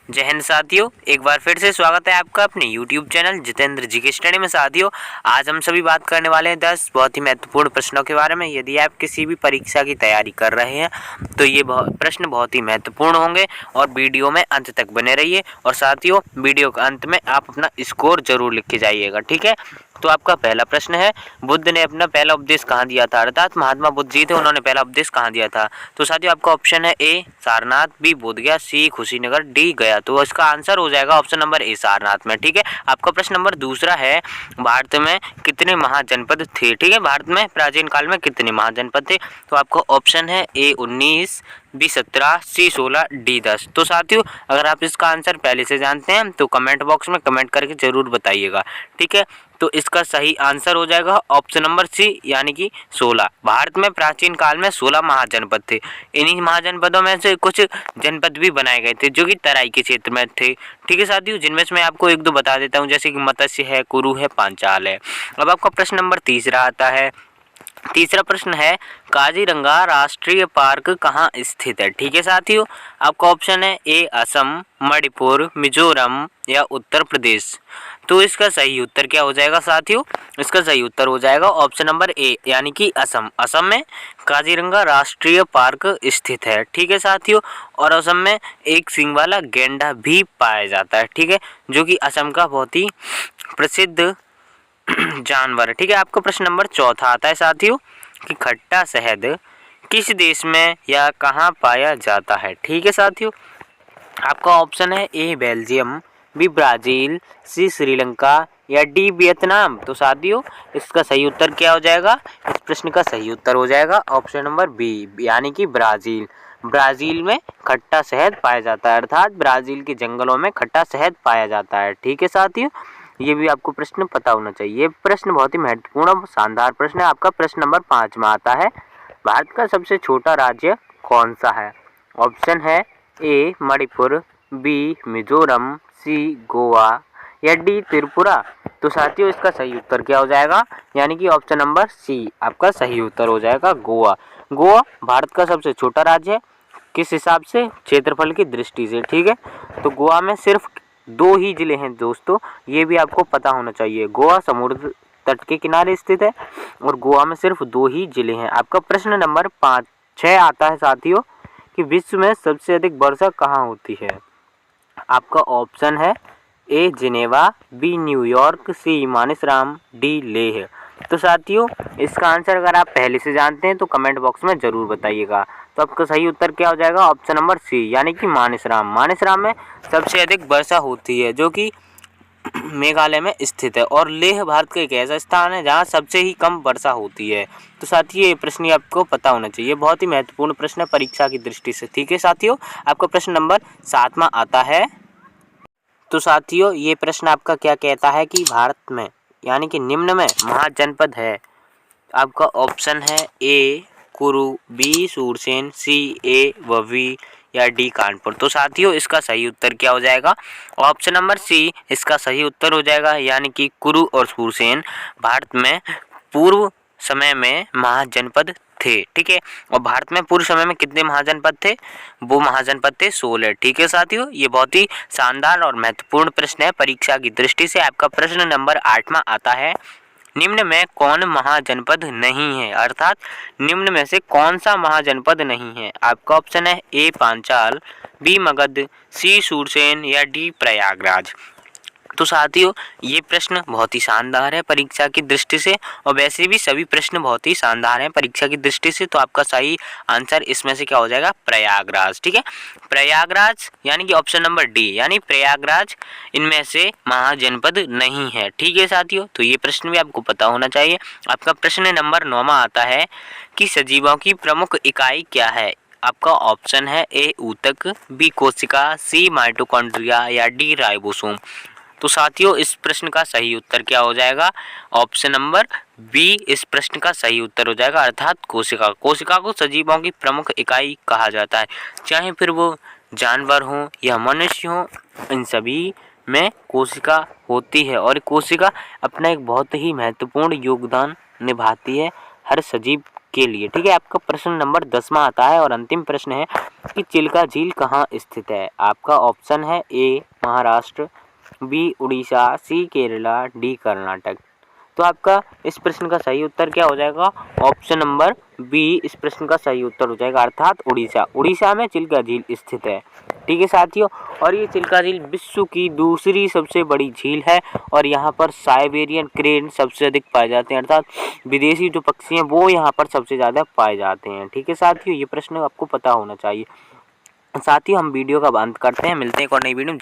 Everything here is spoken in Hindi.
जय हिंद साथियों, एक बार फिर से स्वागत है आपका अपने YouTube चैनल जितेंद्र जी की स्टडी में। साथियों, आज हम सभी बात करने वाले हैं 10 बहुत ही महत्वपूर्ण प्रश्नों के बारे में। यदि आप किसी भी परीक्षा की तैयारी कर रहे हैं तो ये प्रश्न बहुत ही महत्वपूर्ण होंगे और वीडियो में अंत तक बने रहिए। और साथियों, वीडियो के अंत में आप अपना स्कोर जरूर लिख के जाइएगा, ठीक है। तो आपका पहला प्रश्न है, बुद्ध ने अपना पहला उपदेश कहाँ दिया था? अर्थात महात्मा बुद्ध जी थे, उन्होंने पहला उपदेश कहाँ दिया था? तो साथियों, आपका ऑप्शन है ए सारनाथ, बी बोधगया, सी कुशीनगर, डी गया। तो इसका आंसर हो जाएगा ऑप्शन नंबर ए सारनाथ में, ठीक है। आपका प्रश्न नंबर दूसरा है, भारत में कितने महाजनपद थे? ठीक है, भारत में प्राचीन काल में कितने महाजनपद थे? तो आपका ऑप्शन है ए 19, बी 17, सी 16, डी 10। तो साथियों, अगर आप इसका आंसर पहले से जानते हैं तो कमेंट बॉक्स में कमेंट करके जरूर बताइएगा, ठीक है। तो इसका सही आंसर हो जाएगा ऑप्शन नंबर सी, यानी कि 16। भारत में प्राचीन काल में 16 महाजनपद थे। इन्हीं महाजनपदों में से कुछ जनपद भी बनाए गए थे जो कि तराई के क्षेत्र में थे, ठीक है साथियों, जिनमें से मैं आपको एक दो बता देता हूँ, जैसे कि मत्स्य है, कुरु है, पांचाल है। अब आपका प्रश्न नंबर तीसरा आता है। तीसरा प्रश्न है, काजीरंगा राष्ट्रीय पार्क कहाँ स्थित है? ठीक है साथियों, आपका ऑप्शन है ए असम, मणिपुर, मिजोरम या उत्तर प्रदेश। तो इसका सही उत्तर क्या हो जाएगा साथियों? इसका सही उत्तर हो जाएगा ऑप्शन नंबर ए, यानी कि असम। असम में काजीरंगा राष्ट्रीय पार्क स्थित है, ठीक है साथियों। और असम में एक सींग वाला गैंडा भी पाया जाता है, ठीक है, जो कि असम का बहुत ही प्रसिद्ध जानवर है, ठीक है। आपका प्रश्न नंबर चौथा आता है साथियों कि खट्टा शहद किस देश में या कहाँ पाया जाता है? ठीक है साथियों, आपका ऑप्शन है ए बेल्जियम, बी ब्राज़ील, सी श्रीलंका या डी वियतनाम। तो साथियों, इसका सही उत्तर क्या हो जाएगा? इस प्रश्न का सही उत्तर हो जाएगा ऑप्शन नंबर बी, यानी कि ब्राज़ील। ब्राज़ील में खट्टा शहद पाया जाता है, अर्थात ब्राज़ील के जंगलों में खट्टा शहद पाया जाता है, ठीक है साथियों। ये भी आपको प्रश्न पता होना चाहिए। ये प्रश्न बहुत ही महत्वपूर्ण और शानदार प्रश्न है। आपका प्रश्न नंबर 5 में आता है, भारत का सबसे छोटा राज्य कौन सा है? ऑप्शन है ए मणिपुर, बी मिजोरम, सी गोवा या डी त्रिपुरा। तो साथियों, इसका सही उत्तर क्या हो जाएगा? यानी कि ऑप्शन नंबर सी आपका सही उत्तर हो जाएगा, गोवा। गोवा भारत का सबसे छोटा राज्य है। किस हिसाब से? क्षेत्रफल की दृष्टि से, ठीक है। तो गोवा में सिर्फ 2 ही जिले हैं दोस्तों, ये भी आपको पता होना चाहिए। गोवा समुद्र तट के किनारे स्थित है और गोवा में सिर्फ 2 ही जिले हैं। आपका प्रश्न नंबर 6 आता है साथियों कि विश्व में सबसे अधिक वर्षा कहाँ होती है? आपका ऑप्शन है ए जिनेवा, बी न्यूयॉर्क, सी मानेसराम, डी लेह। तो साथियों, इसका आंसर अगर आप पहले से जानते हैं तो कमेंट बॉक्स में ज़रूर बताइएगा। तो आपका सही उत्तर क्या हो जाएगा? ऑप्शन नंबर सी, यानी कि मानेसराम। मानेसराम में सबसे अधिक वर्षा होती है, जो कि मेघालय में स्थित है। और लेह भारत का एक ऐसा स्थान है जहाँ सबसे ही कम वर्षा होती है। तो साथियों, ये प्रश्न आपको पता होना चाहिए, बहुत ही महत्वपूर्ण प्रश्न है परीक्षा की दृष्टि से, ठीक है साथियों। आपका प्रश्न नंबर 7वां आता है। तो साथियों, ये प्रश्न आपका क्या कहता है कि भारत में यानी कि निम्न में महाजनपद है? आपका ऑप्शन है ए कुरु, बी सूरसेन, सी ए ववी या डी कानपुर। तो साथियों, इसका सही उत्तर क्या हो जाएगा? ऑप्शन नंबर सी इसका सही उत्तर हो जाएगा, यानी कि कुरु और सूरसेन भारत में पूर्व समय में महाजनपद थे, ठीक है। और भारत में पूर्व समय में कितने महाजनपद थे? वो महाजनपद थे 16, ठीक है साथियों। ये बहुत ही शानदार और महत्वपूर्ण प्रश्न है परीक्षा की दृष्टि से। आपका प्रश्न नंबर 8वां आता है, निम्न में कौन महाजनपद नहीं है? अर्थात निम्न में से कौन सा महाजनपद नहीं है? आपका ऑप्शन है ए पांचाल, बी मगध, सी सूरसेन या डी प्रयागराज। तो साथियों, ये प्रश्न बहुत ही शानदार है परीक्षा की दृष्टि से, और वैसे भी सभी प्रश्न बहुत ही शानदार हैं परीक्षा की दृष्टि से। तो आपका सही आंसर इसमें से क्या हो जाएगा? प्रयागराज, ठीक है। प्रयागराज यानी कि ऑप्शन नंबर डी, यानी प्रयागराज इनमें से महाजनपद नहीं है, ठीक है साथियों। तो ये प्रश्न भी आपको पता होना चाहिए। आपका प्रश्न नंबर 9वां आता है कि सजीवों की प्रमुख इकाई क्या है? आपका ऑप्शन है ए ऊतक, बी कोशिका, सी माइटोकॉन्ड्रिया या डी राइबोसोम। तो साथियों, इस प्रश्न का सही उत्तर क्या हो जाएगा? ऑप्शन नंबर बी इस प्रश्न का सही उत्तर हो जाएगा, अर्थात कोशिका। कोशिका को सजीवों की प्रमुख इकाई कहा जाता है, चाहे फिर वो जानवर हो या मनुष्य हो, इन सभी में कोशिका होती है। और कोशिका अपना एक बहुत ही महत्वपूर्ण योगदान निभाती है हर सजीव के लिए। ठीक है, आपका प्रश्न नंबर 10वां आता है और अंतिम प्रश्न है कि चिल्का झील कहाँ स्थित है। आपका ऑप्शन है ए महाराष्ट्र, बी उड़ीसा, सी केरला, डी कर्नाटक। तो आपका इस प्रश्न का सही उत्तर क्या हो जाएगा, ऑप्शन नंबर बी इस प्रश्न का सही उत्तर हो जाएगा, अर्थात उड़ीसा। उड़ीसा में चिल्का झील स्थित है। ठीक है साथियों, और ये चिल्का झील विश्व की दूसरी सबसे बड़ी झील है और यहाँ पर साइबेरियन क्रेन सबसे अधिक पाए जाते हैं, अर्थात विदेशी जो पक्षी हैं वो यहाँ पर सबसे ज़्यादा पाए जाते हैं। ठीक है साथियों, ये प्रश्न आपको पता होना चाहिए। साथियों, हम वीडियो का अंत करते हैं, मिलते हैं एक और नई वीडियो में।